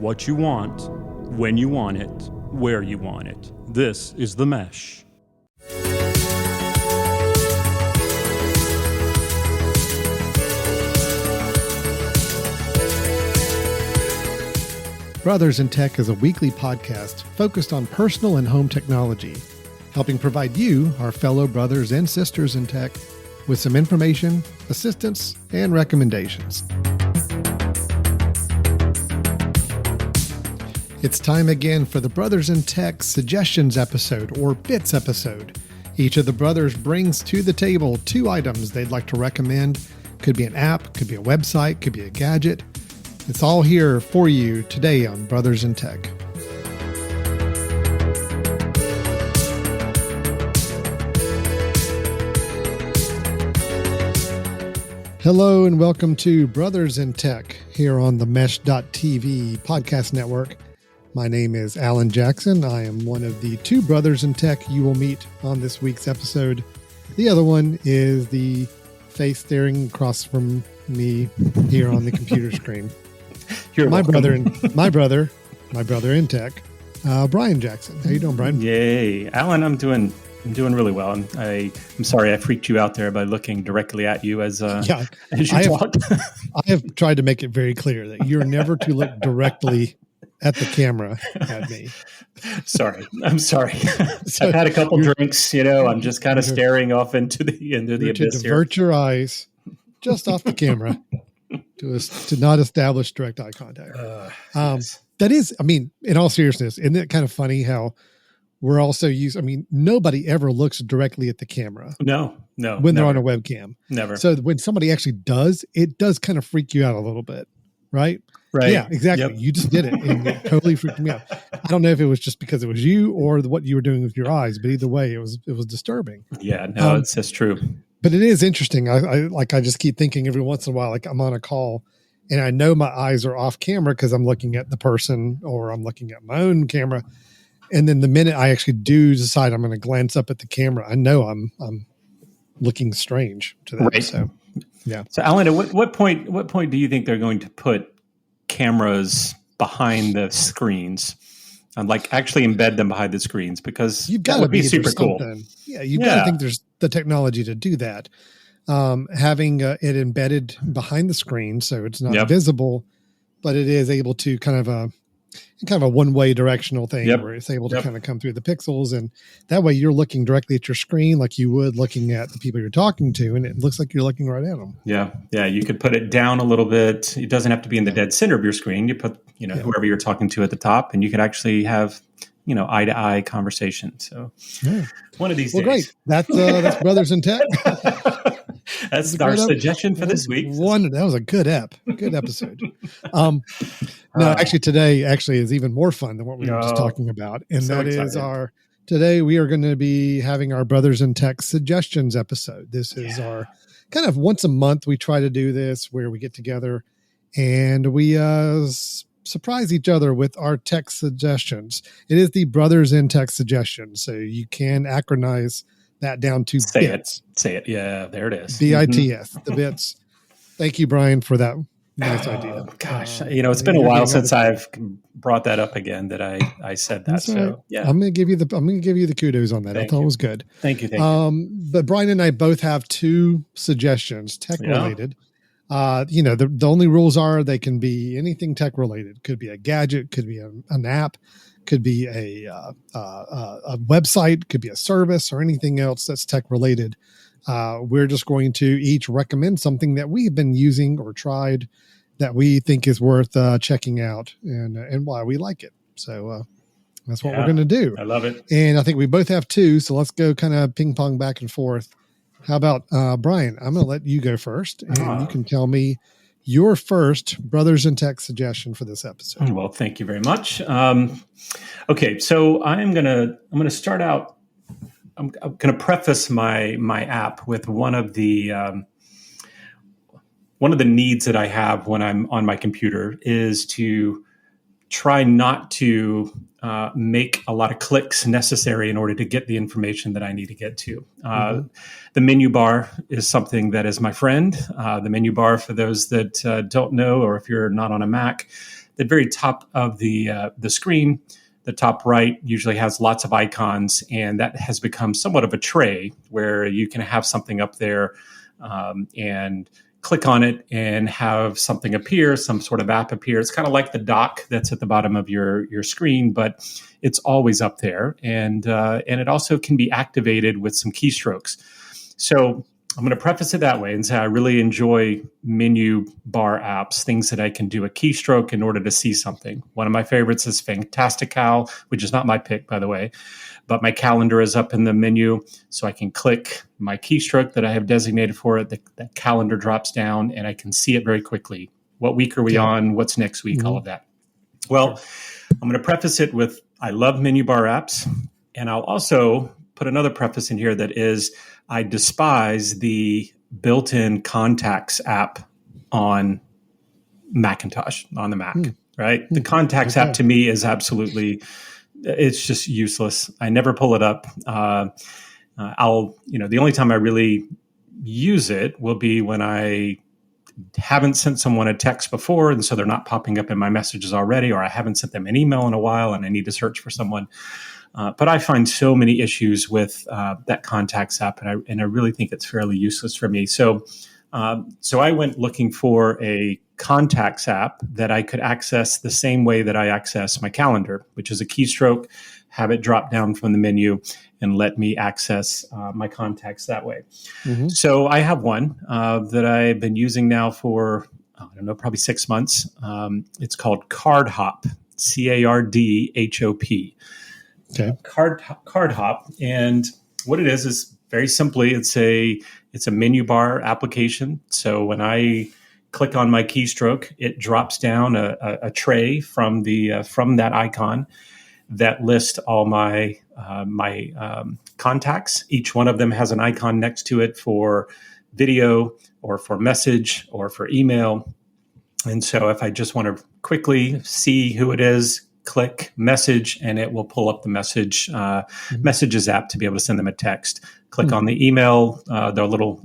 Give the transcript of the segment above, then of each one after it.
what you want, when you want it, where you want it. This is The Mesh. Brothers in Tech is a weekly podcast focused on personal and home technology, helping provide you, our fellow brothers and sisters in tech, with some information, assistance, and recommendations. It's time again for the Brothers in Tech Suggestions episode, or BITS episode. Each of the brothers brings to the table 2 items they'd like to recommend. Could be an app, could be a website, could be a gadget. It's all here for you today on Brothers in Tech. Hello and welcome to Brothers in Tech here on the Mesh.tv podcast network. My name is Alan Jackson. I am one of the 2 brothers in tech you will meet on this week's episode. The other one is the face staring across from me here on the computer screen. You're my welcome. brother in tech, Brian Jackson. How you doing, Brian? Yay, Alan! I'm doing really well. I'm sorry I freaked you out there by looking directly at you as you talked. I have tried to make it very clear that you're never to look directly at the camera at me. I'm sorry. So, I've had a couple drinks. I'm just kind of staring off into the abyss to divert your eyes just off the camera. To not establish direct eye contact. Yes. That is, in all seriousness, isn't it kind of funny how we're also nobody ever looks directly at the camera. No. When they're on a webcam. Never. So when somebody actually does, it does kind of freak you out a little bit, right? Right. Yeah, exactly. Yep. You just did it and it totally freaked me out. I don't know if it was just because it was you or what you were doing with your eyes, but either way, it was disturbing. Yeah, no, it's true. But it is interesting. I just keep thinking every once in a while, like I'm on a call and I know my eyes are off camera because I'm looking at the person or I'm looking at my own camera. And then the minute I actually do decide I'm going to glance up at the camera, I know I'm looking strange to that. Right. So, yeah. So Alan, at what point do you think they're going to put cameras behind the screens? And actually embed them behind the screens, because that would be super cool. Yeah, you've got to think there's the technology to do that. Having it embedded behind the screen, so it's not visible, but it is able to kind of a one-way directional thing where it's able to kind of come through the pixels, and that way you're looking directly at your screen like you would looking at the people you're talking to, and it looks like you're looking right at them. Yeah. You could put it down a little bit. It doesn't have to be in the dead center of your screen. You put whoever you're talking to at the top, and you could actually have eye-to-eye conversation. So one of these days. Great. That's Brothers in Tech. That's our suggestion for this week. That was a good episode. Actually today is even more fun than what we were just talking about. And so that excited. Today we are going to be having our Brothers in Tech Suggestions episode. This is our kind of once a month we try to do this where we get together and we surprise each other with our tech suggestions. It is the Brothers in Tech Suggestions. So you can acronize that down to BITS. Say it. Yeah, there it is. BITS, the BITS. Thank you, Brian, for that nice idea. Gosh, it's been a while since I've brought that up again. That I said that. That's so right. yeah, I'm going to give you the kudos on that. I thought it was good. Thank you. But Brian and I both have 2 suggestions, tech related. The only rules are they can be anything tech related. Could be a gadget, could be an app, could be a website, could be a service, or anything else that's tech related. We're just going to each recommend something that we've been using or tried that we think is worth checking out and why we like it. So that's what we're going to do. I love it. And I think we both have 2, so let's go kind of ping pong back and forth. How about Brian? I'm going to let you go first, and you can tell me your first Brothers in Tech suggestion for this episode. Well, thank you very much. Okay, so I'm gonna start out. I'm gonna preface my app with one of the needs that I have when I'm on my computer is to try not to make a lot of clicks necessary in order to get the information that I need to get to. The menu bar is something that is my friend. The menu bar, for those that don't know, or if you're not on a Mac, the very top of the screen, the top right usually has lots of icons, and that has become somewhat of a tray where you can have something up there and click on it and have something appear, some sort of app appear. It's kind of like the dock that's at the bottom of your screen, but it's always up there, and it also can be activated with some keystrokes. So I'm going to preface it that way and say I really enjoy menu bar apps, things that I can do a keystroke in order to see something. One of my favorites is Fantastical, which is not my pick, by the way, but my calendar is up in the menu, so I can click my keystroke that I have designated for it. The calendar drops down, and I can see it very quickly. What week are we on? What's next week? All of that. Well, I'm going to preface it with I love menu bar apps, and I'll also put another preface in here that is I despise the built-in contacts app on Macintosh, on the Mac, right? The contacts app to me is absolutely, it's just useless. I never pull it up. The only time I really use it will be when I haven't sent someone a text before, and so they're not popping up in my messages already, or I haven't sent them an email in a while and I need to search for someone. But I find so many issues with that contacts app, and I really think it's fairly useless for me. So I went looking for a contacts app that I could access the same way that I access my calendar, which is a keystroke, have it drop down from the menu, and let me access my contacts that way. Mm-hmm. So I have one that I've been using now for, probably 6 months. It's called CardHop, CardHop. Okay. CardHop, and what it is very simply it's a menu bar application. So when I click on my keystroke, it drops down a tray from that icon that lists all my contacts. Each one of them has an icon next to it for video or for message or for email. And so if I just want to quickly see who it is, click message, and it will pull up the messages app to be able to send them a text. Click on the email, the little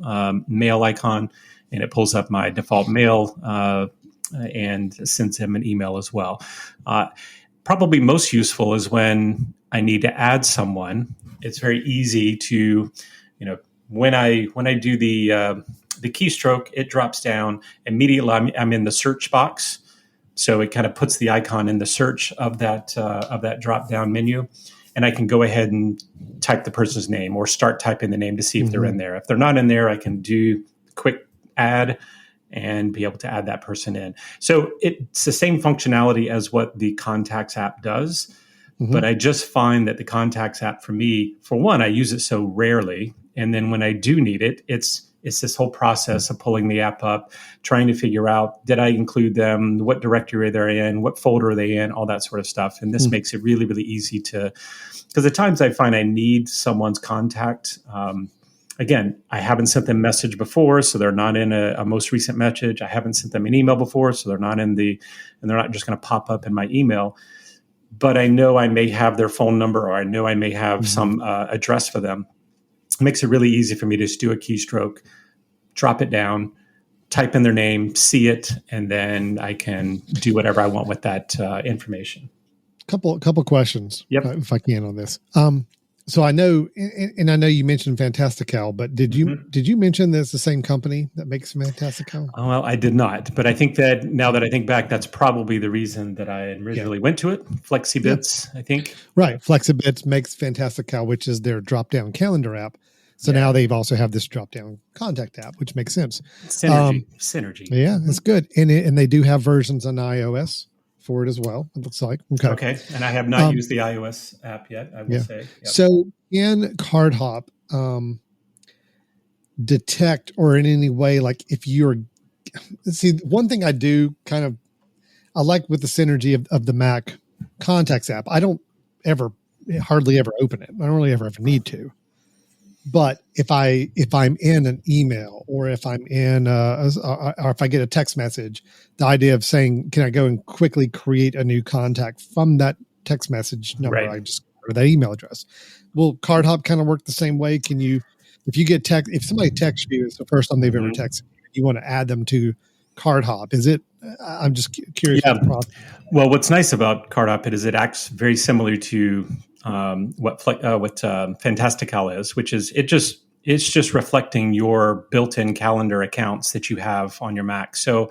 mail icon, and it pulls up my default mail and sends them an email as well. Probably most useful is when I need to add someone. It's very easy to, when I do the keystroke, it drops down immediately. I'm in the search box. So it kind of puts the icon in the search of that drop-down menu, and I can go ahead and type the person's name or start typing the name to see if they're in there. If they're not in there, I can do quick add and be able to add that person in. So it's the same functionality as what the Contacts app does, but I just find that the Contacts app for me, for one, I use it so rarely, and then when I do need it, it's this whole process of pulling the app up, trying to figure out, did I include them? What directory they're in? What folder are they in? All that sort of stuff. And this makes it really, really easy because at times I find I need someone's contact. Again, I haven't sent them a message before, so they're not in a most recent message. I haven't sent them an email before, so they're not and they're not just going to pop up in my email. But I know I may have their phone number, or I know I may have some address for them. It makes it really easy for me to just do a keystroke, drop it down, type in their name, see it, and then I can do whatever I want with that information. Couple questions, if I can, on this. So I know, and I know you mentioned Fantastical, but did you mention there's the same company that makes Fantastical? Oh, well, I did not, but I think that now that I think back, that's probably the reason that I originally went to it. FlexiBits, I think. Right, FlexiBits makes Fantastical, which is their drop-down calendar app. So now they've also have this drop-down contact app, which makes sense. Synergy. Yeah, that's good. And they do have versions on iOS for it as well, it looks like. Okay. And I have not used the iOS app yet, I will say. Yep. So can CardHop detect, or in any way, like if you're, see, one thing I do I like with the synergy of the Mac contacts app, I don't hardly ever open it. I don't really ever need to. But if I'm in an email, or if I'm in, or if I get a text message, the idea of saying, can I go and quickly create a new contact from that text message number? Right. I just or that email address. Will CardHop kind of work the same way? Can you, if somebody texts you, it's the first time they've ever texted you want to add them to CardHop, is it I'm just curious Yeah. what the process. Well, what's nice about CardHop is it acts very similar to what Fantastical is, which is it's just reflecting your built-in calendar accounts that you have on your Mac. So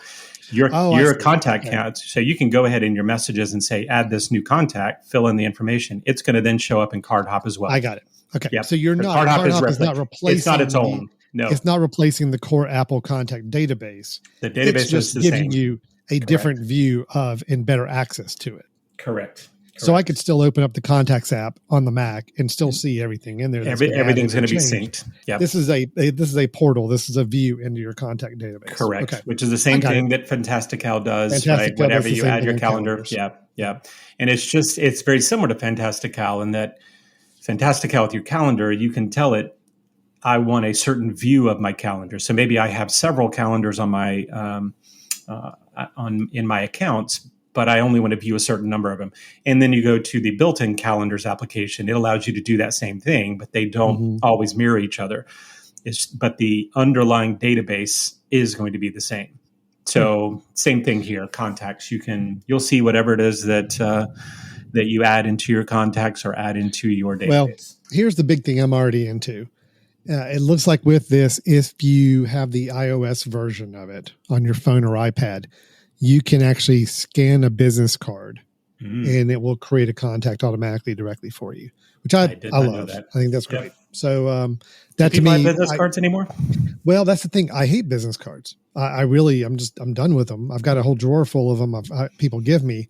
I your see. contact Okay. counts. So you can go ahead in your messages and say add this new contact, fill in the information. It's going to then show up in CardHop as well. I got it. Okay. Yep. So you're So not CardHop is not replacing it's not its own. No, it's not replacing the core Apple contact database. the database It's is just the giving same. you a different view of and better access to it. Correct. So I could still open up the Contacts app on the Mac and still see everything in there. Everything's going to be synced. Yeah. This is a portal. This is a view into your contact database. Correct. Okay. Which is the same thing that Fantastical does. Fantastical right? Whenever does the you same add your thing in calendar. calendars. Yeah. Yeah. And it's very similar to Fantastical in that Fantastical with your calendar, you can tell it, I want a certain view of my calendar. So maybe I have several calendars on my in my accounts, but I only want to view a certain number of them. And then you go to the built-in calendars application. It allows you to do that same thing, but they don't always mirror each other. But the underlying database is going to be the same. So same thing here. Contacts. You'll see whatever it is that you add into your contacts or add into your database. Well, here's the big thing I'm already into. It looks like with this, if you have the iOS version of it on your phone or iPad, you can actually scan a business card and it will create a contact automatically directly for you, which I love. I think that's great. Yep. So that to me, buy business cards anymore? Well, that's the thing. I hate business cards. I'm done with them. I've got a whole drawer full of them. People give me.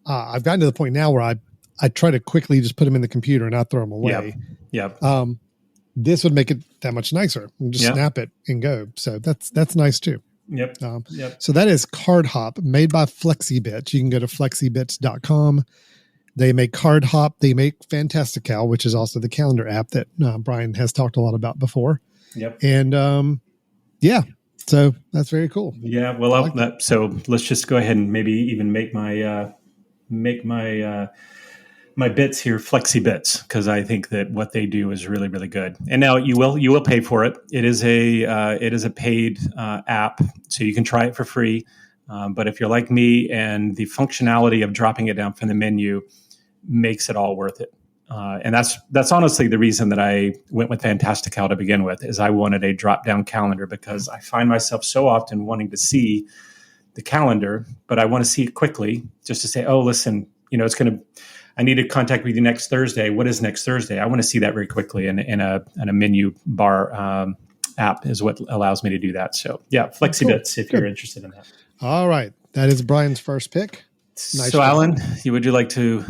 I've gotten to the point now where I try to quickly just put them in the computer and not throw them away. Yep. This would make it that much nicer. Just snap it and go. So that's nice too. Yep. So that is CardHop, made by FlexiBits. You can go to flexibits.com. They make CardHop. They make Fantastical, which is also the calendar app that Brian has talked a lot about before. Yep. And so that's very cool. Yeah. Well, so let's just go ahead and maybe even make my my bits here FlexiBits, because I think that what they do is really, really good. And now you will pay for it. It is a paid app, so you can try it for free. But if you're like me and the functionality of dropping it down from the menu makes it all worth it. And that's honestly the reason that I went with Fantastical to begin with, is I wanted a drop-down calendar, because I find myself so often wanting to see the calendar, but I want to see it quickly just to say, oh, listen, I need to contact with you next Thursday. What is next Thursday? I want to see that very quickly, and a menu bar app is what allows me to do that. So yeah, FlexiBits, if you're interested in that. All right. That is Brian's first pick. Nice. So Alan, would you like to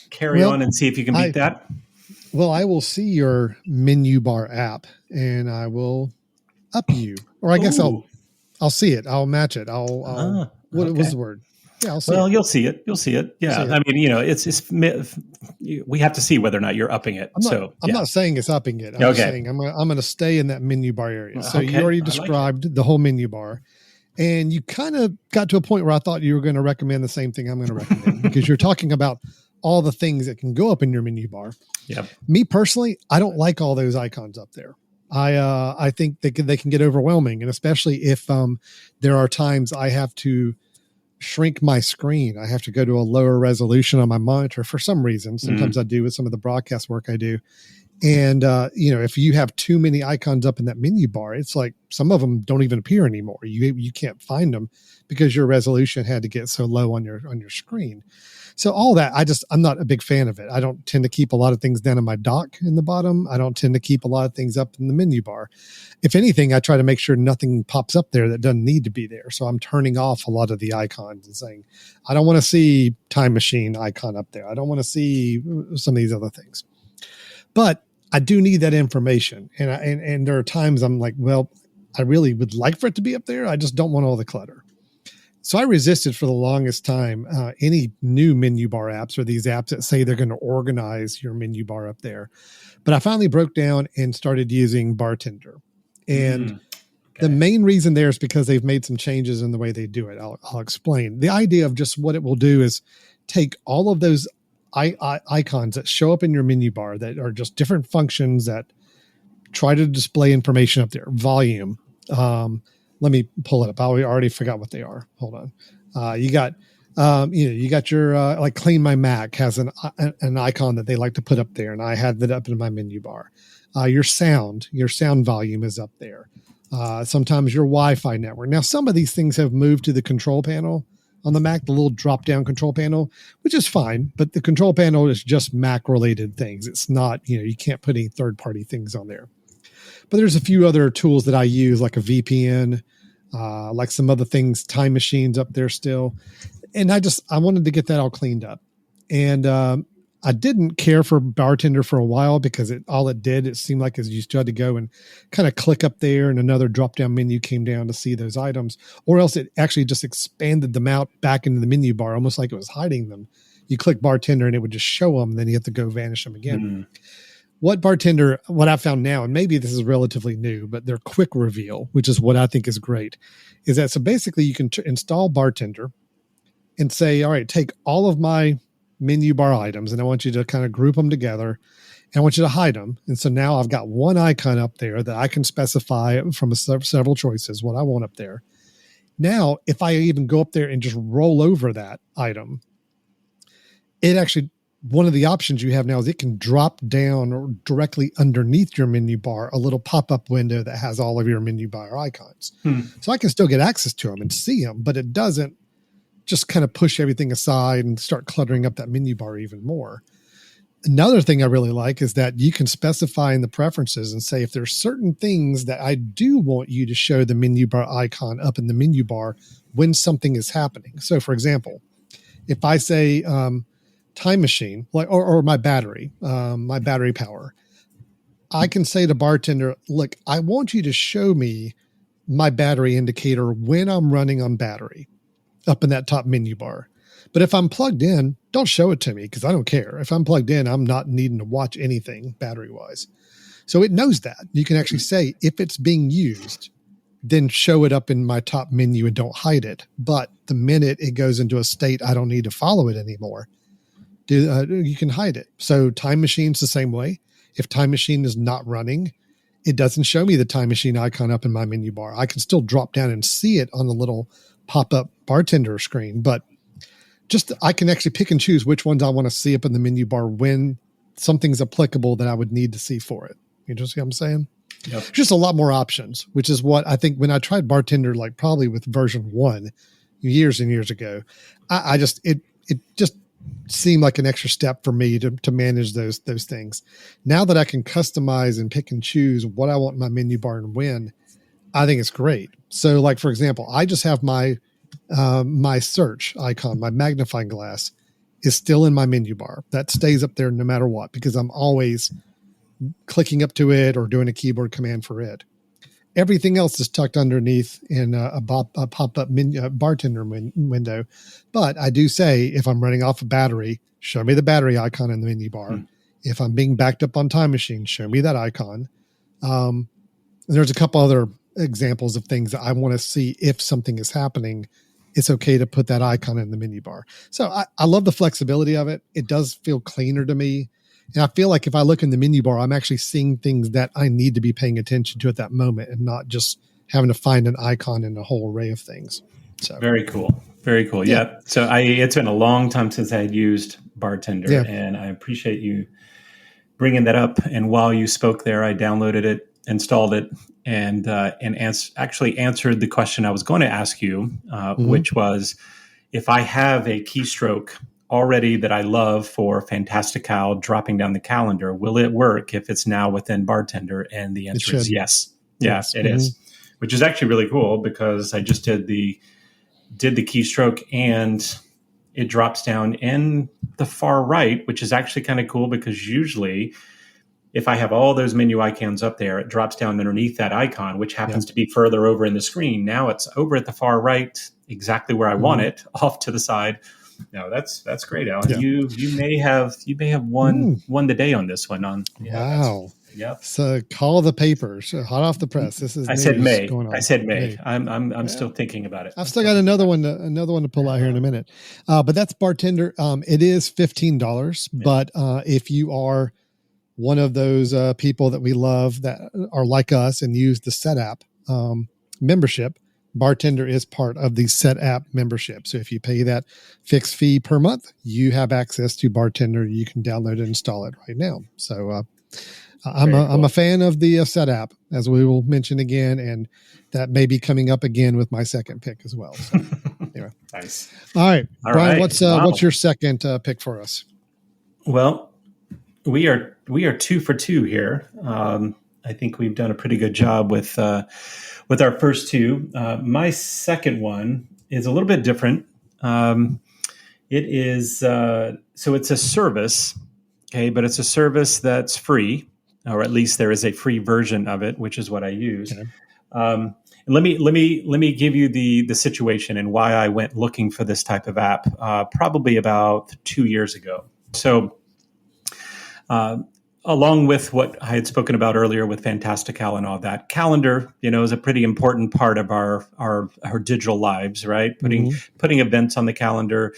carry on and see if you can beat that? Well, I will see your menu bar app and I will up you, or I guess I'll see it. I'll match it. What was the word? Yeah, I'll see it. You'll see it. You'll see it. Yeah. I mean, it's we have to see whether or not you're upping it. I'm not saying it's upping it. I'm just saying I'm going to stay in that menu bar area. So you already described the whole menu bar, and you kind of got to a point where I thought you were going to recommend the same thing I'm going to recommend, because you're talking about all the things that can go up in your menu bar. Yep. Me personally, I don't like all those icons up there. I think they can get overwhelming, and especially if there are times I have to shrink my screen. I have to go to a lower resolution on my monitor for some reason. Sometimes I do with some of the broadcast work I do. And, if you have too many icons up in that menu bar, it's like some of them don't even appear anymore. You can't find them because your resolution had to get so low on your screen. So all that, I'm not a big fan of it. I don't tend to keep a lot of things down in my dock in the bottom. I don't tend to keep a lot of things up in the menu bar. If anything, I try to make sure nothing pops up there that doesn't need to be there. So I'm turning off a lot of the icons and saying, I don't want to see time machine icon up there. I don't want to see some of these other things. But I do need that information. And there are times I'm like, well, I really would like for it to be up there. I just don't want all the clutter. So I resisted for the longest time any new menu bar apps or these apps that say they're going to organize your menu bar up there. But I finally broke down and started using Bartender. And the main reason there is because they've made some changes in the way they do it. I'll explain. The idea of just what it will do is take all of those icons that show up in your menu bar that are just different functions that try to display information up there. Volume, let me pull it up. I already forgot what they are. Hold on. You got your like Clean My Mac has an icon that they like to put up there, and I had that up in my menu bar. Your sound volume is up there. Sometimes your Wi-Fi network. Now, some of these things have moved to the control panel on the Mac, the little drop-down control panel, which is fine, but the control panel is just Mac-related things. It's not, you can't put any third-party things on there. But there's a few other tools that I use, like a VPN, like some other things, Time Machine's up there still. And I wanted to get that all cleaned up. And I didn't care for Bartender for a while because it seemed like as you still had to go and kind of click up there and another drop-down menu came down to see those items, or else it actually just expanded them out back into the menu bar, almost like it was hiding them. You click Bartender and it would just show them, and then you have to go vanish them again. What I found now, and maybe this is relatively new, but their quick reveal, which is what I think is great, is that so basically you can install Bartender and say, all right, take all of my menu bar items, and I want you to kind of group them together, and I want you to hide them. And so now I've got one icon up there that I can specify from several choices what I want up there. Now, if I even go up there and just roll over that item, it actually, one of the options you have now is it can drop down or directly underneath your menu bar a little pop-up window that has all of your menu bar icons. So I can still get access to them and see them, but it doesn't just kind of push everything aside and start cluttering up that menu bar even more. Another thing I really like is that you can specify in the preferences and say, if there's certain things that I do want you to show the menu bar icon up in the menu bar when something is happening. So for example, if I say Time Machine, like, or my battery power, I can say to Bartender, look, I want you to show me my battery indicator when I'm running on battery up in that top menu bar. But if I'm plugged in, don't show it to me because I don't care. If I'm plugged in, I'm not needing to watch anything battery wise. So it knows that. You can actually say, if it's being used, then show it up in my top menu and don't hide it. But the minute it goes into a state I don't need to follow it anymore, you can hide it. So Time Machine's the same way. If Time Machine is not running, it doesn't show me the Time Machine icon up in my menu bar. I can still drop down and see it on the little pop-up Bartender screen, but I can actually pick and choose which ones I want to see up in the menu bar when something's applicable that I would need to see for it. You just see what I'm saying? Yep. Just a lot more options, which is what I think when I tried Bartender, like probably with version 1 years and years ago, it just seemed like an extra step for me to manage those things. Now that I can customize and pick and choose what I want in my menu bar and when, I think it's great. So like, for example, I just have my search icon, my magnifying glass is still in my menu bar. That stays up there no matter what, because I'm always clicking up to it or doing a keyboard command for it. Everything else is tucked underneath in a pop-up menu, Bartender window. But I do say, if I'm running off a battery, show me the battery icon in the menu bar. If I'm being backed up on Time Machine, show me that icon. There's a couple other examples of things that I want to see. If something is happening, it's okay to put that icon in the menu bar. So I love the flexibility of it. It does feel cleaner to me. And I feel like if I look in the menu bar, I'm actually seeing things that I need to be paying attention to at that moment and not just having to find an icon in a whole array of things. So very cool. Very cool. Yeah. So it's been a long time since I had used Bartender, and I appreciate you bringing that up. And while you spoke there, I downloaded it, installed it, and actually answered the question I was going to ask you, which was, if I have a keystroke already that I love for Fantastical dropping down the calendar, will it work if it's now within Bartender? And the answer is yes. Yes, it is, which is actually really cool because I just did the keystroke and it drops down in the far right, which is actually kind of cool because usually if I have all those menu icons up there, it drops down underneath that icon, which happens to be further over in the screen. Now it's over at the far right, exactly where I want it, off to the side. No, that's great, Alan. Yeah. You may have won the day on this one. Wow. Yep. So call the papers, hot off the press. This is I said May. I said May. I'm still thinking about it. I've still got another one to pull out here in a minute. But that's Bartender. It is $15. Yeah. But if you are one of those people that we love that are like us and use the Setup membership, Bartender is part of the Setapp membership. So if you pay that fixed fee per month, you have access to Bartender. You can download and install it right now. So I'm a fan of the Setapp, as we will mention again, and that may be coming up again with my second pick as well. So anyway, Nice. All right, Brian, right. what's your second pick for us? Well, we are 2 for 2 here. I think we've done a pretty good job with our first two. My second one is a little bit different. It is so it's a service, okay, but it's a service that's free, or at least there is a free version of it, which is what I use. Okay. Let me give you the situation and why I went looking for this type of app. Probably about 2 years ago. So. Along with what I had spoken about earlier with Fantastical and all that, calendar, is a pretty important part of our digital lives, right? Putting events on the calendar,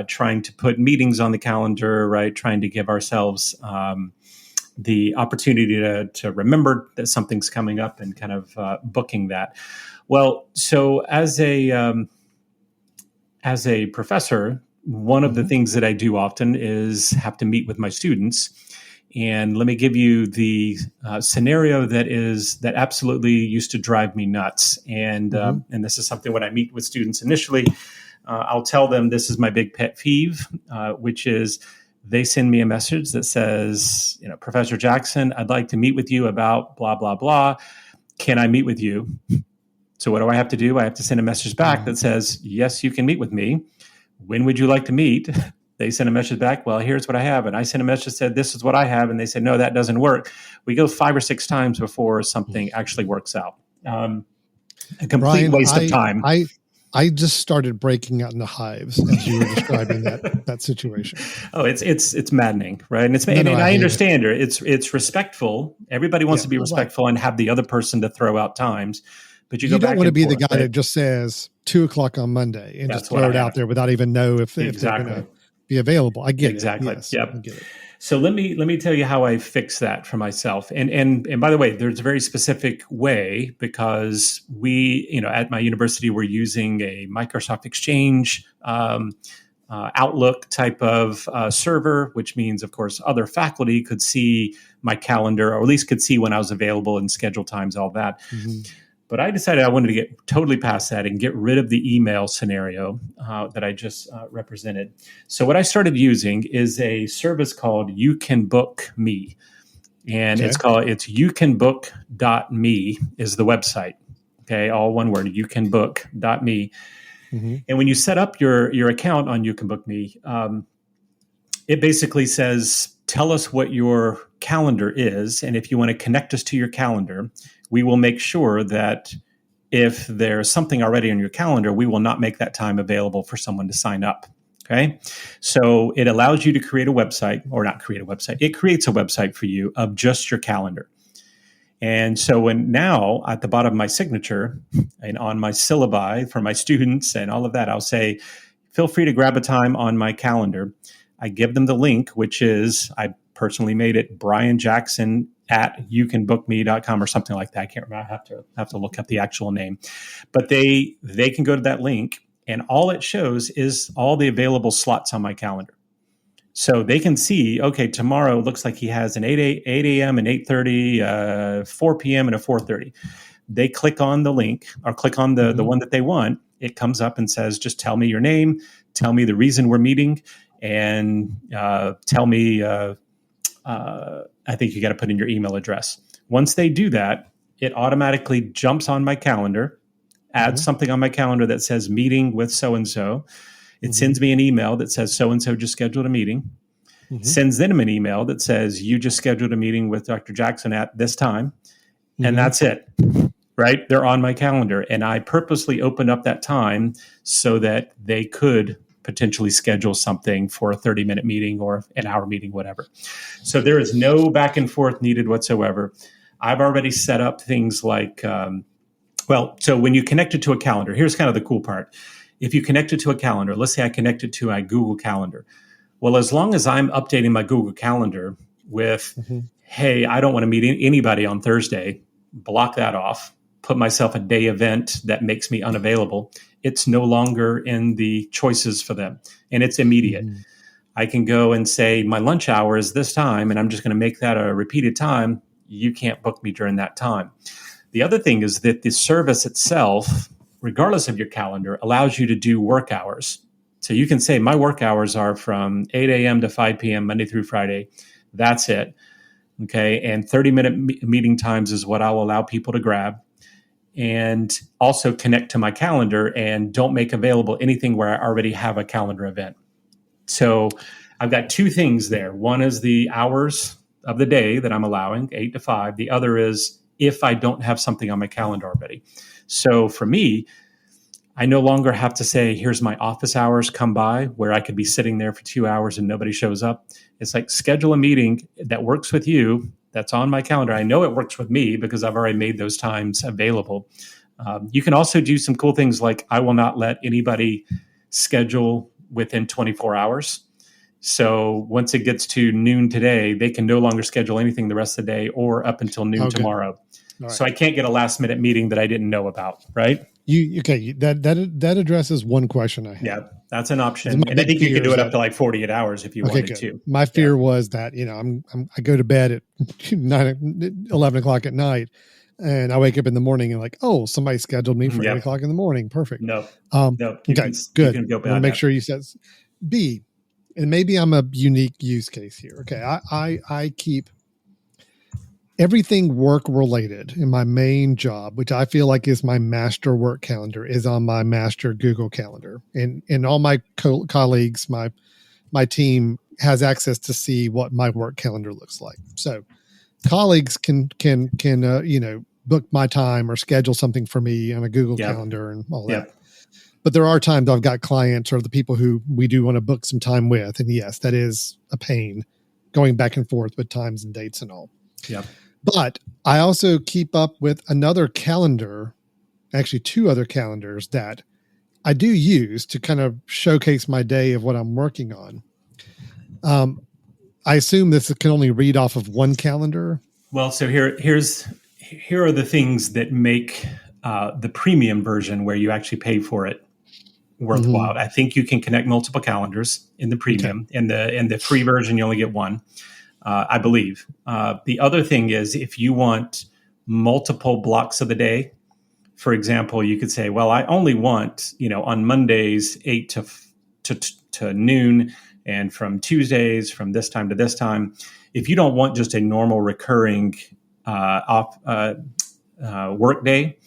trying to put meetings on the calendar, right? Trying to give ourselves the opportunity to remember that something's coming up and kind of booking that. Well, so as a professor, one of the things that I do often is have to meet with my students. And let me give you the scenario that absolutely used to drive me nuts. And and this is something when I meet with students initially, I'll tell them this is my big pet peeve, which is they send me a message that says, Professor Jackson, I'd like to meet with you about blah, blah, blah. Can I meet with you? So what do I have to do? I have to send a message back that says, yes, you can meet with me. When would you like to meet? They send a message back, well, here's what I have. And I sent a message that said, this is what I have. And they said, no, that doesn't work. We go 5 or 6 times before something actually works out. A complete waste of time. I just started breaking out into hives as you were describing that situation. Oh, it's maddening, right? And I understand it. It's respectful. Everybody wants to be respectful and have the other person to throw out times. But you don't want to be the guy that just says 2:00 on Monday and just throw it out there without even know if they're going to be available. I get it. Exactly. Yes, yep. I get it. So let me tell you how I fix that for myself. And by the way, there's a very specific way because we, at my university, we're using a Microsoft Exchange Outlook type of server, which means, of course, other faculty could see my calendar, or at least could see when I was available and schedule times, all that. But I decided I wanted to get totally past that and get rid of the email scenario that I just represented. So what I started using is a service called You Can Book Me. And it's youcanbook.me is the website. Okay, all one word, youcanbook.me. And when you set up your account on You Can Book Me, it basically says, tell us what your calendar is. And if you want to connect us to your calendar, we will make sure that if there's something already on your calendar, we will not make that time available for someone to sign up. Okay. So it allows you to create a website, or not create a website. It creates a website for you of just your calendar. And so when now at the bottom of my signature and on my syllabi for my students and all of that, I'll say, feel free to grab a time on my calendar. I give them the link, which is, I personally made it Brian Jackson at youcanbookme.com or something like that. I can't remember. I have to look up the actual name. But they can go to that link, and all it shows is all the available slots on my calendar. So they can see, okay, tomorrow looks like he has an 8 a.m. and 8:30, 4 p.m. and a 4:30. They click on the link or click on the one that they want. It comes up and says, just tell me your name, tell me the reason we're meeting, and tell me, I think you got to put in your email address. Once they do that, it automatically jumps on my calendar, adds something on my calendar that says meeting with so-and-so. It sends me an email that says so-and-so just scheduled a meeting, sends them an email that says you just scheduled a meeting with Dr. Jackson at this time. And that's it, right? They're on my calendar. And I purposely opened up that time so that they could potentially schedule something for a 30-minute meeting or an hour meeting, whatever. So there is no back and forth needed whatsoever. I've already set up things like, so when you connect it to a calendar, here's kind of the cool part. If you connect it to a calendar, let's say I connect it to my Google Calendar. Well, as long as I'm updating my Google Calendar with, hey, I don't want to meet anybody on Thursday, block that off. put myself a day event that makes me unavailable, it's no longer in the choices for them, and it's immediate. Mm-hmm. I can go and say my lunch hour is this time, and I'm just going to make that a repeated time. You can't book me during that time. The other thing is that the service itself, regardless of your calendar, allows you to do work hours. So you can say my work hours are from 8 a.m. to 5 p.m. Monday through Friday. That's it. Okay. And 30-minute meeting times is what I'll allow people to grab. And also connect to my calendar and don't make available anything where I already have a calendar event. So I've got two things there. One is the hours of the day that I'm allowing, 8 to 5. The other is if I don't have something on my calendar already. So for me, I no longer have to say, here's my office hours, come by, where I could be sitting there for 2 hours and nobody shows up. It's like schedule a meeting that works with you, that's on my calendar. I know it works with me because I've already made those times available. You can also do some cool things like I will not let anybody schedule within 24 hours. So once it gets to noon today, they can no longer schedule anything the rest of the day or up until noon tomorrow. Right. So I can't get a last minute meeting that I didn't know about, right? That addresses one question I had. Yeah, that's an option. And I think you can do it up to like 48 hours if you wanted to. My fear was that, I go to bed at 11 o'clock at night and I wake up in the morning and like, oh, somebody scheduled me for 8 o'clock in the morning. Perfect. No. Okay, good. I want to make sure you said B, and maybe I'm a unique use case here. Okay. I keep everything work related in my main job, which I feel like is my master work calendar, is on my master Google Calendar, and all my colleagues, my team has access to see what my work calendar looks like. So colleagues can book my time or schedule something for me on a Google Calendar and all that. But there are times I've got clients or the people who we do want to book some time with, and yes, that is a pain going back and forth with times and dates and all. Yeah. But I also keep up with another calendar, actually two other calendars that I do use to kind of showcase my day of what I'm working on. I assume this can only read off of one calendar. Well, so here are the things that make the premium version, where you actually pay for it, worthwhile. Mm-hmm. I think you can connect multiple calendars in the premium. Okay. In the free version, you only get one. I believe. The other thing is, if you want multiple blocks of the day, for example, you could say, well, I only want, on Mondays, 8 to noon, and from Tuesdays, from this time to this time. If you don't want just a normal recurring work day,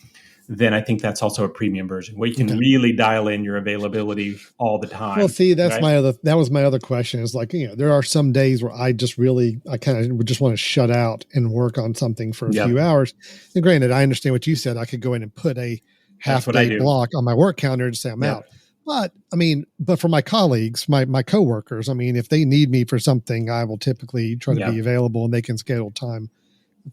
then I think that's also a premium version where you can really dial in your availability all the time. Well, see, that was my other question. Is like, there are some days where I kind of just want to shut out and work on something for a few hours. And granted, I understand what you said. I could go in and put a half day block on my work calendar to say I'm out. But but for my colleagues, my coworkers, if they need me for something, I will typically try to be available and they can schedule time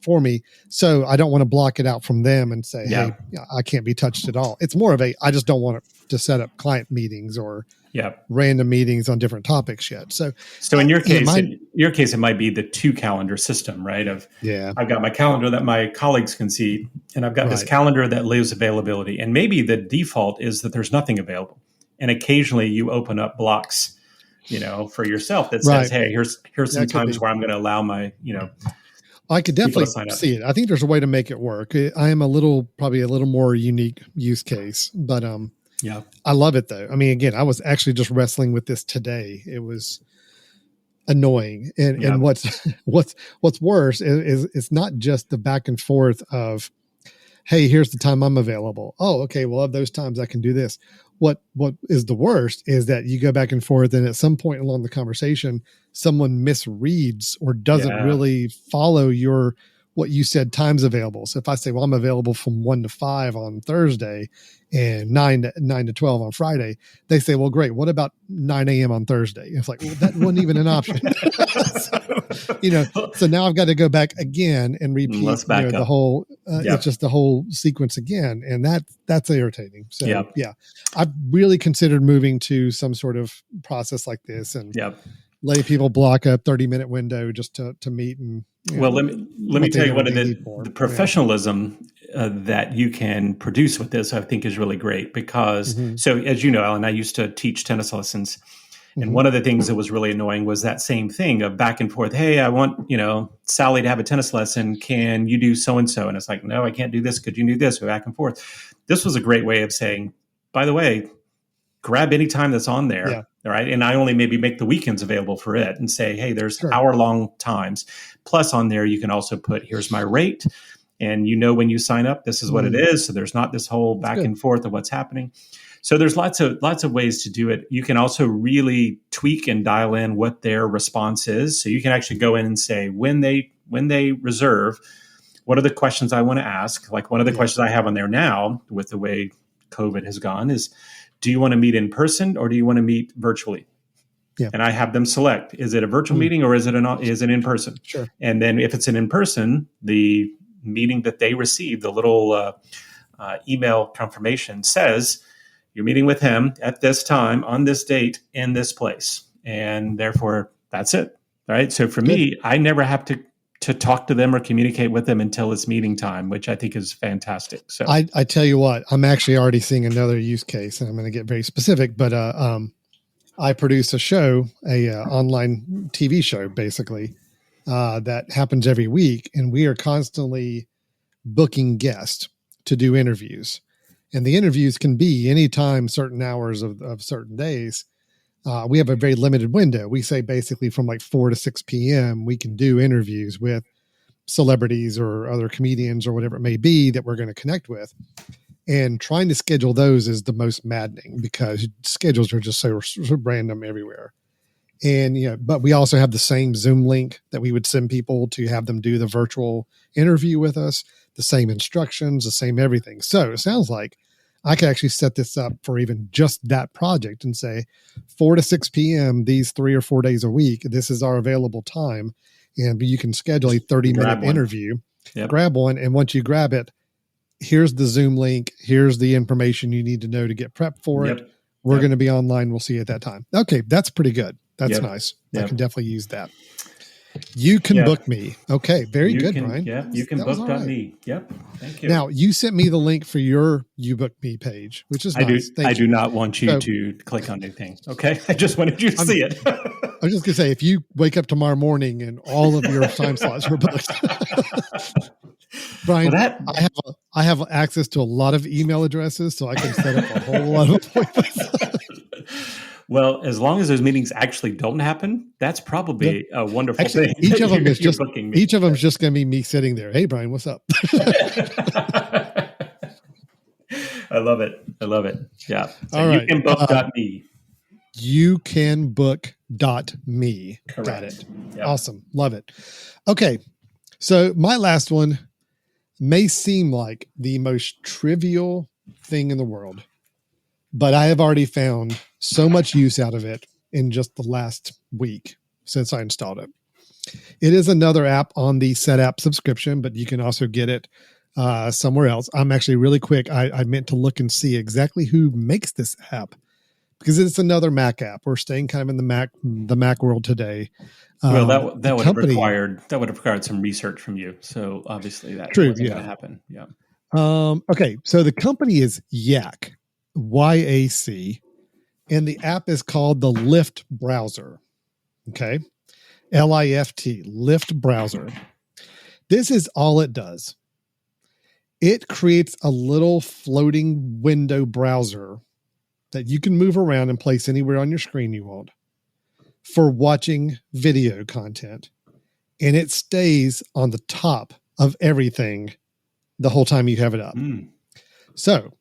for me. So I don't want to block it out from them and say, hey, I can't be touched at all. It's more of I just don't want to set up client meetings or random meetings on different topics yet. So in your case, it might be the 2 calendar system, right? I've got my calendar that my colleagues can see, and I've got this calendar that lives availability. And maybe the default is that there's nothing available. And occasionally you open up blocks, for yourself that says, hey, here's some times where I'm going to allow my, I could definitely see it. I think there's a way to make it work. I am probably a little more unique use case, but I love it though. Again, I was actually just wrestling with this today. It was annoying, and what's worse is it's not just the back and forth of, hey, here's the time I'm available. Oh, okay. Well, of those times I can do this. What is the worst is that you go back and forth, and at some point along the conversation, someone misreads or doesn't really follow what you said times available. So if I say, well, I'm available from 1 to 5 on Thursday and 9 to 12 on Friday, they say, well, great. What about 9 a.m. on Thursday? It's like, well, that wasn't even an option. So now I've got to go back again and repeat the whole, it's just the whole sequence again. And that's irritating. So I've really considered moving to some sort of process like this and letting people block a 30-minute window just to meet. And let me tell you what the professionalism that you can produce with this, I think, is really great because, Mm-hmm. so as you know, Alan, I used to teach tennis lessons. And Mm-hmm. one of the things that was really annoying was that same thing of back and forth. Hey, I want, Sally to have a tennis lesson. Can you do so-and-so? And it's like, no, I can't do this. Could you do this? Or back and forth. This was a great way of saying, by the way, grab any time that's on there. Yeah. All right. And I only maybe make the weekends available for it and say, hey, there's Sure. hour-long times. Plus on there, you can also put, here's my rate. And when you sign up, this is what it is. So there's not this whole back and forth of what's happening. So there's lots of ways to do it. You can also really tweak and dial in what their response is. So you can actually go in and say, when they reserve, what are the questions I want to ask? Like one of the questions I have on there now with the way COVID has gone is, do you want to meet in person or do you want to meet virtually? Yeah. And I have them select, is it a virtual meeting or is it in person? Sure. And then if it's an in-person, the meeting that they receive, the little email confirmation says, you're meeting with him at this time, on this date, in this place. And therefore, that's it. Right. So for me, I never have to talk to them or communicate with them until it's meeting time, which I think is fantastic. So I tell you what, I'm actually already seeing another use case, and I'm going to get very specific, but I produce a show, online TV show, basically, that happens every week. And we are constantly booking guests to do interviews. And the interviews can be anytime, certain hours of certain days. We have a very limited window. We say basically from like 4 to 6 p.m., we can do interviews with celebrities or other comedians or whatever it may be that we're going to connect with. And trying to schedule those is the most maddening because schedules are just so random everywhere. And, but we also have the same Zoom link that we would send people to have them do the virtual interview with us, the same instructions, the same everything. So it sounds like I could actually set this up for even just that project and say 4 to 6 p.m. these 3 or 4 days a week. This is our available time. And you can schedule a 30-minute interview, grab one. And once you grab it, here's the Zoom link. Here's the information you need to know to get prepped for it. We're going to be online. We'll see you at that time. Okay. That's pretty good. That's nice. I can definitely use that. You can book me. Okay. Very good, Brian. Yeah. You can book.me. Right. Yep. Thank you. Now you sent me the link for your You Book Me page, which is nice. I do not want you to click on anything. Okay. I just wanted you to see it. I was just going to say, if you wake up tomorrow morning and all of your time slots are booked, Brian, I have access to a lot of email addresses, so I can set up a whole lot of appointments. Well, as long as those meetings actually don't happen, that's probably a wonderful thing. Each of them is just going to be me sitting there. Hey, Brian, what's up? I love it. Yeah. So all right. You can book.me. You can book.me. Correct. Got it. Yep. Awesome. Love it. Okay. So my last one may seem like the most trivial thing in the world, but I have already found so much use out of it in just the last week since I installed it. It is another app on the Senaptec subscription, but you can also get it somewhere else. I'm actually really quick. I meant to look and see exactly who makes this app because it's another Mac app. We're staying kind of in the Mac world today. Well, that would have required some research from you. So obviously that wasn't going to happen. Yeah. Okay. So the company is Yak, YAC, and the app is called the Lift browser. Okay. LIFT, Lift browser. This is all it does. It creates a little floating window browser that you can move around and place anywhere on your screen you want for watching video content. And it stays on the top of everything the whole time you have it up. So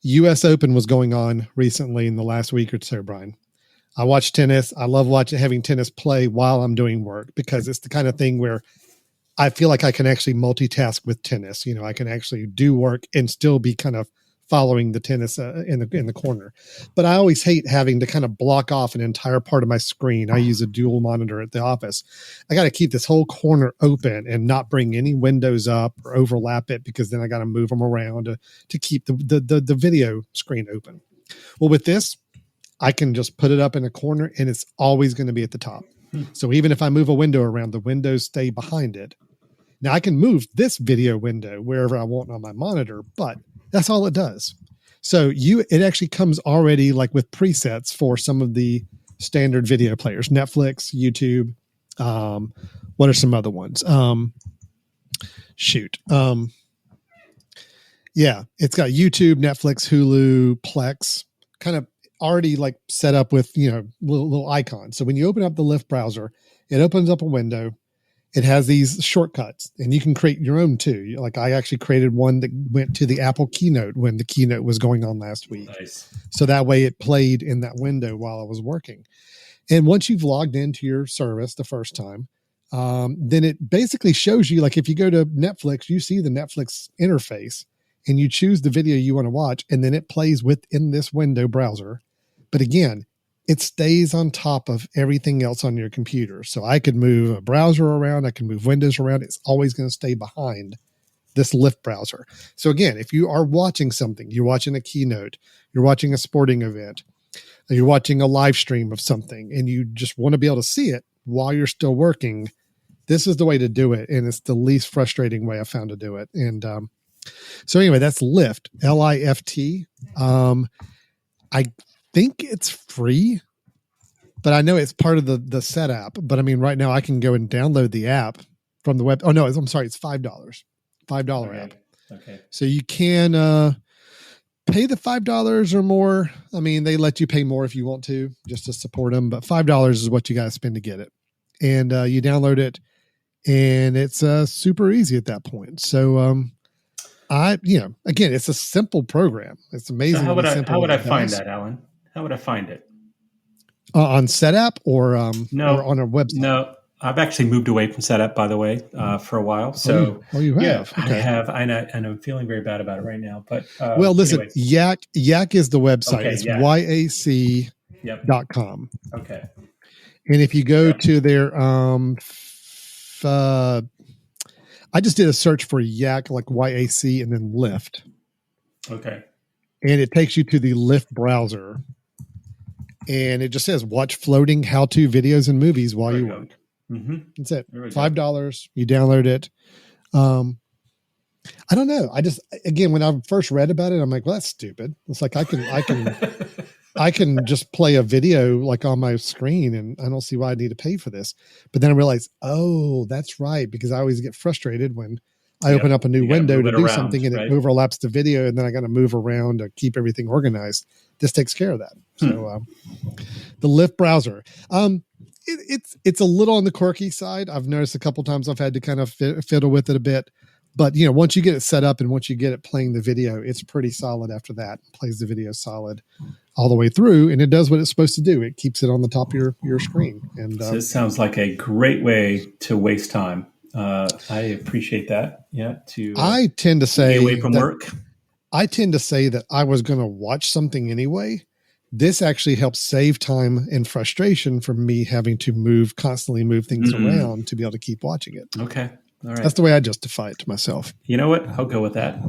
US Open was going on recently in the last week or so, Brian. I watch tennis. I love having tennis play while I'm doing work because it's the kind of thing where I feel like I can actually multitask with tennis. I can actually do work and still be kind of following the tennis in the corner. But I always hate having to kind of block off an entire part of my screen. I use a dual monitor at the office. I got to keep this whole corner open and not bring any windows up or overlap it because then I got to move them around to keep the video screen open. Well, with this, I can just put it up in a corner and it's always going to be at the top. So even if I move a window around, the windows stay behind it. Now I can move this video window wherever I want on my monitor, but that's all it does. So it actually comes already like with presets for some of the standard video players, Netflix, YouTube. What are some other ones? Yeah, it's got YouTube, Netflix, Hulu, Plex, kind of already like set up with, little icons. So when you open up the Lyft browser, it opens up a window. It has these shortcuts, and you can create your own too. Like I actually created one that went to the Apple keynote when the keynote was going on last week. Nice. So that way it played in that window while I was working. And once you've logged into your service the first time, then it basically shows you, like if you go to Netflix, you see the Netflix interface and you choose the video you want to watch, and then it plays within this window browser. But again, it stays on top of everything else on your computer. So I could move a browser around. I can move windows around. It's always going to stay behind this Lyft browser. So again, if you are watching something, you're watching a keynote, you're watching a sporting event, you're watching a live stream of something, and you just want to be able to see it while you're still working, this is the way to do it. And it's the least frustrating way I found to do it. And so anyway, that's Lyft, L-I-F-T. I think it's free, but I know it's part of the Set app. But I mean, right now I can go and download the app from the web. Oh no, I'm sorry, it's $5. $5 app. Okay. So you can pay the $5 or more. I mean, they let you pay more if you want to, just to support them. But $5 is what you got to spend to get it, and you download it, and it's super easy at that point. So again, it's a simple program. It's amazing. So how would I find that, Alan? How would I find it? On Setapp or on our website? No, I've actually moved away from Setup, by the way, for a while. So you have? Yeah, okay. I have, and I'm feeling very bad about it right now. But well, listen, anyway. Yak is the website. Okay, it's Yak. yac.com. Okay. And if you go to their, I just did a search for Yak, like YAC, and then Lyft. Okay. And it takes you to the Lyft browser. And it just says, watch floating how-to videos and movies while you work. Mm-hmm. That's it. $5. You download it. I don't know. Again, when I first read about it, I'm like, well, that's stupid. It's like I can just play a video like on my screen, and I don't see why I need to pay for this. But then I realized, oh, that's right, because I always get frustrated when I open up a new window to do something and it overlaps the video, and then I got to move around to keep everything organized. This takes care of that. So the Lyft browser, it's a little on the quirky side. I've noticed a couple times I've had to kind of fiddle with it a bit. But, once you get it set up and once you get it playing the video, it's pretty solid after that. It plays the video solid all the way through, and it does what it's supposed to do. It keeps it on the top of your screen. And so this sounds like a great way to waste time. I appreciate that. Yeah. I tend to say away from work. I tend to say that I was going to watch something anyway. This actually helps save time and frustration from me having to constantly move things around to be able to keep watching it. Okay. All right. That's the way I justify it to myself. You know what? I'll go with that.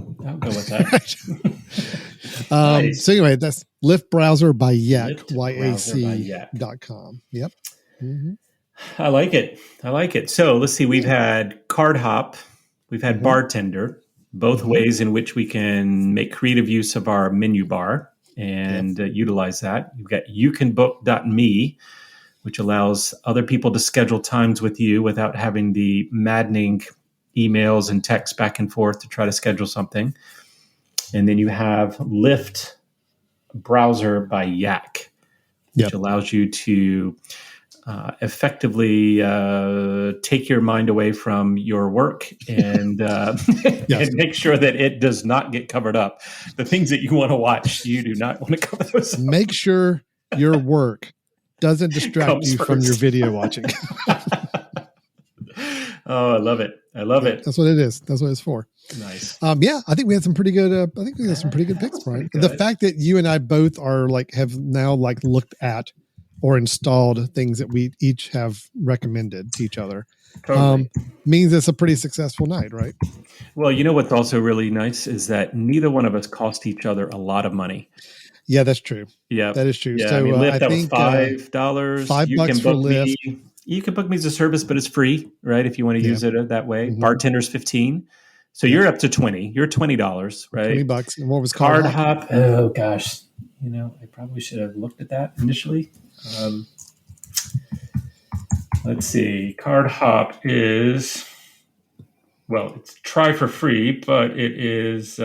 Nice. So anyway, that's Lyft browser by Yak, YAC.com. Yep. Mm-hmm. I like it. So let's see. We've had Card Hop. We've had Bartender, both ways in which we can make creative use of our menu bar and utilize that. You've got youcanbook.me, which allows other people to schedule times with you without having the maddening emails and texts back and forth to try to schedule something. And then you have Lyft browser by Yak, which allows you to effectively take your mind away from your work and, and make sure that it does not get covered up. The things that you want to watch, you do not want to cover those up. Make sure your work doesn't distract you from your video watching. Oh, I love it. That's what it is. That's what it's for. Nice. I think we had some pretty good. I think we had some pretty good picks, Brian. The fact that you and I both are have now looked at or installed things that we each have recommended to each other means it's a pretty successful night, right? Well, you know what's also really nice is that neither one of us cost each other a lot of money. Yeah, that's true. Yeah, that is true. Yeah, so Lyft, I think was $5. $5 for Lyft. You can book me as a service, but it's free, right? If you want to use it that way. Mm-hmm. Bartender's 15. So you're up to 20. You're $20, right? $20. And what was Card Hop? Oh gosh, I probably should have looked at that initially. Let's see. Card Hop is, well, it's try for free, but it is.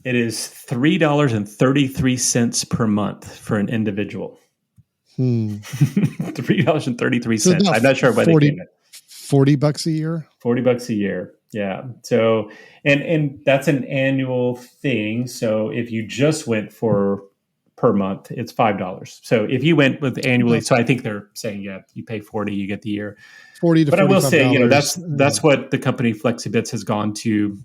It is $3.33 per month for an individual. $3.33. So I'm not sure why they came in. $40 a year. $40 a year. Yeah. So, and that's an annual thing. So if you just went for per month, it's $5. So if you went with annually, so I think they're saying, you pay 40, you get the year. 40 to but $45. I will say, that's what the company FlexiBits has gone to.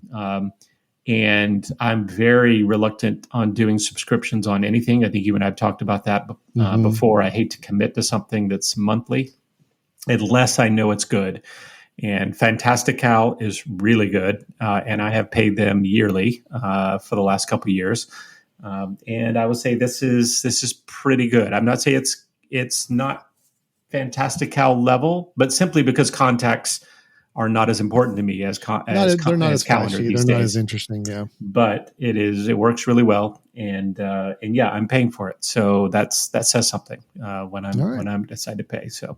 And I'm very reluctant on doing subscriptions on anything. I think you and I have talked about that before. I hate to commit to something that's monthly unless I know it's good. And Fantastical is really good. And I have paid them yearly for the last couple of years. And I would say this is pretty good. I'm not saying it's not Fantastical level, but simply because contacts are not as important to me as calendar flashy. these days. They're not as interesting, yeah. But it works really well, and yeah, I'm paying for it. So that says something when I'm decided to pay. So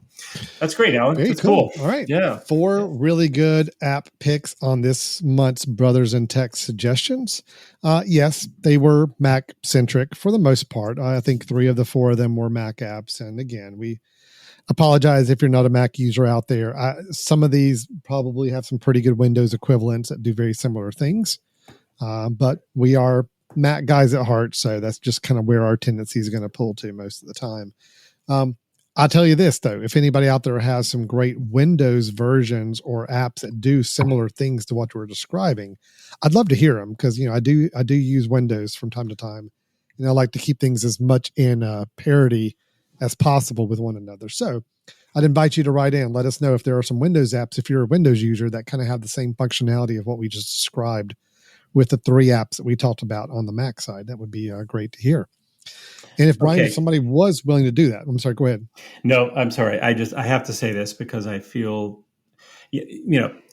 that's great, Alan. That's cool. All right, yeah. 4 really good app picks on this month's Brothers in Tech suggestions. Yes, they were Mac centric for the most part. I think 3 of the 4 of them were Mac apps, and again, we apologize if you're not a Mac user out there. Some of these probably have some pretty good Windows equivalents that do very similar things. But we are Mac guys at heart, so that's just kind of where our tendency is going to pull to most of the time. I'll tell you this, though. If anybody out there has some great Windows versions or apps that do similar things to what we're describing, I'd love to hear them because, I do use Windows from time to time. And I like to keep things as much in parity as possible with one another. So I'd invite you to write in. Let us know if there are some Windows apps, if you're a Windows user, that kind of have the same functionality of what we just described with the 3 apps that we talked about on the Mac side. That would be great to hear. And if Brian, if somebody was willing to do that, I'm sorry, go ahead. No, I'm sorry. I have to say this because I feel,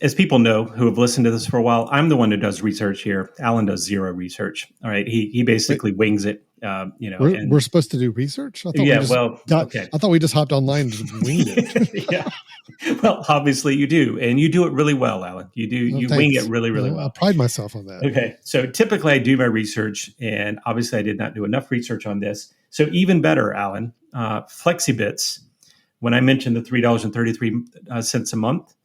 as people know who have listened to this for a while, I'm the one who does research here. Alan does zero research. All right. He basically wings it. We're supposed to do research. I thought we just hopped online and just winged it. Yeah. Well, obviously you do, and you do it really well, Alan. You do. You wing it really, really well. I pride myself on that. Okay. So typically I do my research, and obviously I did not do enough research on this. So even better, Alan, FlexiBits. When I mentioned the $3.33 a month,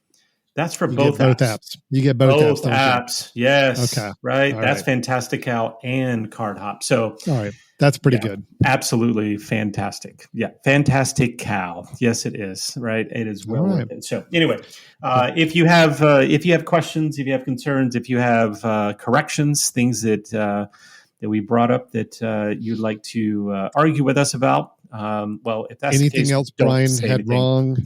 that's for both apps. You get both apps. Yes. Okay. Right. That's Fantastical and Card Hop. So all right. That's pretty good. Absolutely fantastic. Yeah. Fantastical. Yes, it is. Right. It is well worth it. So anyway, if you have questions, if you have concerns, if you have corrections, things that we brought up that you'd like to argue with us about, well, if that's anything the case, else Brian had wrong,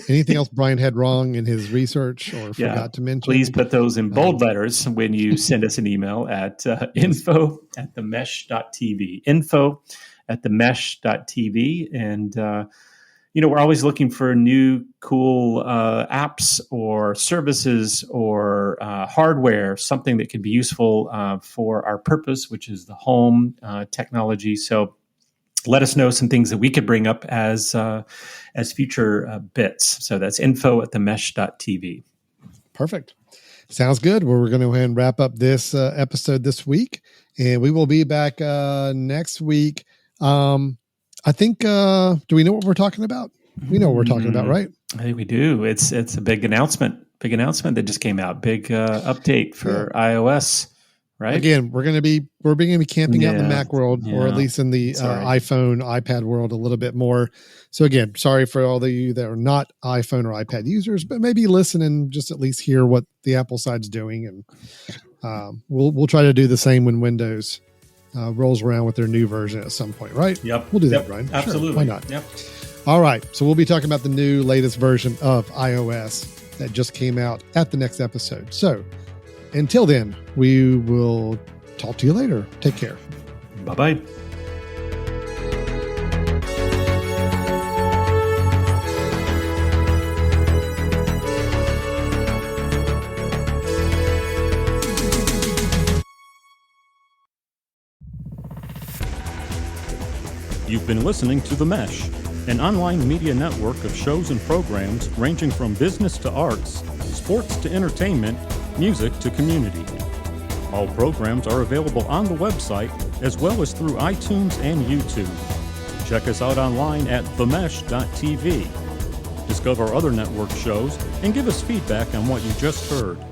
anything else Brian had wrong in his research or forgot to mention, please put those in bold letters when you send us an email at info@themesh.tv, info@themesh.tv. And, we're always looking for new, cool apps or services or hardware, something that could be useful for our purpose, which is the home technology. So let us know some things that we could bring up as future bits. So that's info@themesh.tv. Perfect. Sounds good. Well, we're going to go ahead and wrap up this episode this week, and we will be back next week. I think, do we know what we're talking about? We know what we're talking about, right? I think we do. It's a big announcement that just came out. Big update for iOS. Right. Again, we're going to be camping out in the Mac world, or at least in the iPhone, iPad world a little bit more. So again, sorry for all of you that are not iPhone or iPad users, but maybe listen and just at least hear what the Apple side's doing. And we'll try to do the same when Windows rolls around with their new version at some point, right? Yep. We'll do that, Brian. Absolutely. Sure. Why not? Yep. All right. So we'll be talking about the new latest version of iOS that just came out at the next episode. So until then, we will talk to you later. Take care. Bye-bye. You've been listening to The Mesh, an online media network of shows and programs ranging from business to arts, sports to entertainment, music to community. All programs are available on the website as well as through iTunes and YouTube. Check us out online at themesh.tv. Discover other network shows and give us feedback on what you just heard.